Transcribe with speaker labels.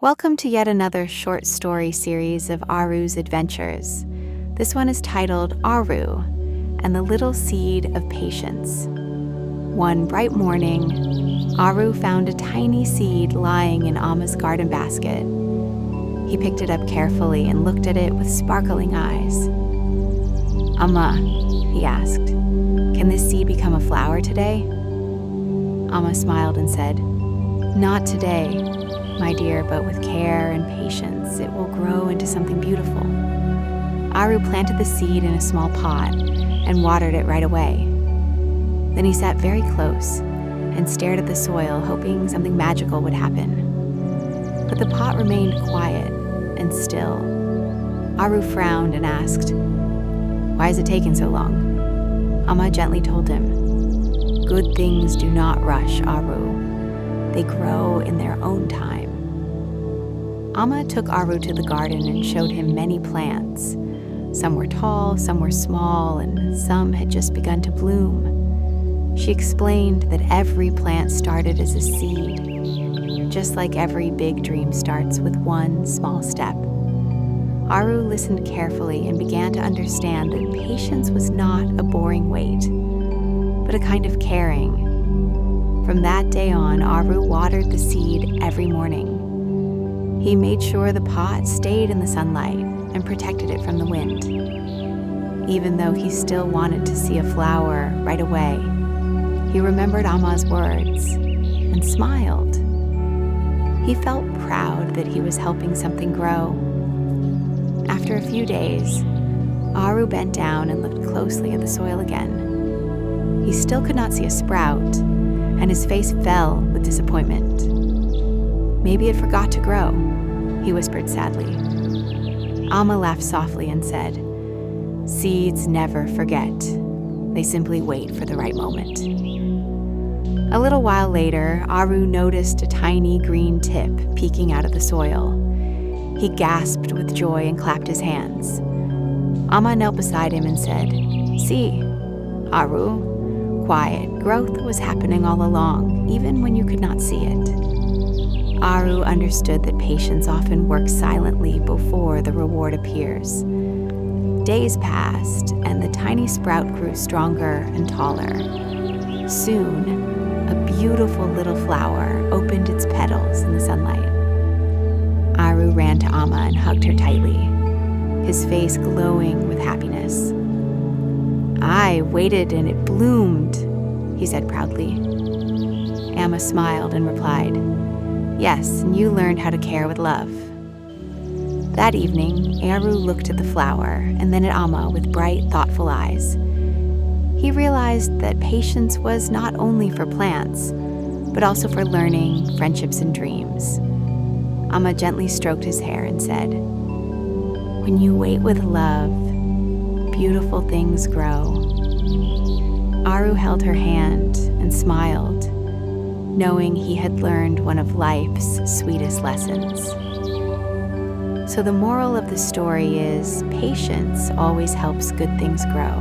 Speaker 1: Welcome to yet another short story series of Aaru's adventures. This one is titled Aaru and the Little Seed of Patience. One bright morning, Aaru found a tiny seed lying in Amma's garden basket. He picked it up carefully and looked at it with sparkling eyes. "Amma," he asked, "can this seed become a flower today?" Amma smiled and said, "Not today, my dear, but with care and patience, it will grow into something beautiful." Aaru planted the seed in a small pot and watered it right away. Then he sat very close and stared at the soil, hoping something magical would happen. But the pot remained quiet and still. Aaru frowned and asked, "Why is it taking so long?" Amma gently told him, "Good things do not rush, Aaru. They grow in their own time." Amma took Aaru to the garden and showed him many plants. Some were tall, some were small, and some had just begun to bloom. She explained that every plant started as a seed, just like every big dream starts with one small step. Aaru listened carefully and began to understand that patience was not a boring wait, but a kind of caring. From that day on, Aaru watered the seed every morning. He made sure the pot stayed in the sunlight and protected it from the wind. Even though he still wanted to see a flower right away, he remembered Amma's words and smiled. He felt proud that he was helping something grow. After a few days, Aaru bent down and looked closely at the soil again. He still could not see a sprout, and his face fell with disappointment. "Maybe it forgot to grow," he whispered sadly. Amma laughed softly and said, "Seeds never forget. They simply wait for the right moment." A little while later, Aaru noticed a tiny green tip peeking out of the soil. He gasped with joy and clapped his hands. Amma knelt beside him and said, "See, Aaru, quiet growth was happening all along, even when you could not see it." Aaru understood that patience often works silently before the reward appears. Days passed, and the tiny sprout grew stronger and taller. Soon, a beautiful little flower opened its petals in the sunlight. Aaru ran to Amma and hugged her tightly, his face glowing with happiness. "I waited and it bloomed," he said proudly. Amma smiled and replied, "Yes, and you learned how to care with love." That evening, Aaru looked at the flower and then at Amma with bright, thoughtful eyes. He realized that patience was not only for plants, but also for learning, friendships, and dreams. Amma gently stroked his hair and said, "When you wait with love, beautiful things grow." Aaru held her hand and smiled, knowing he had learned one of life's sweetest lessons. So the moral of the story is, patience always helps good things grow.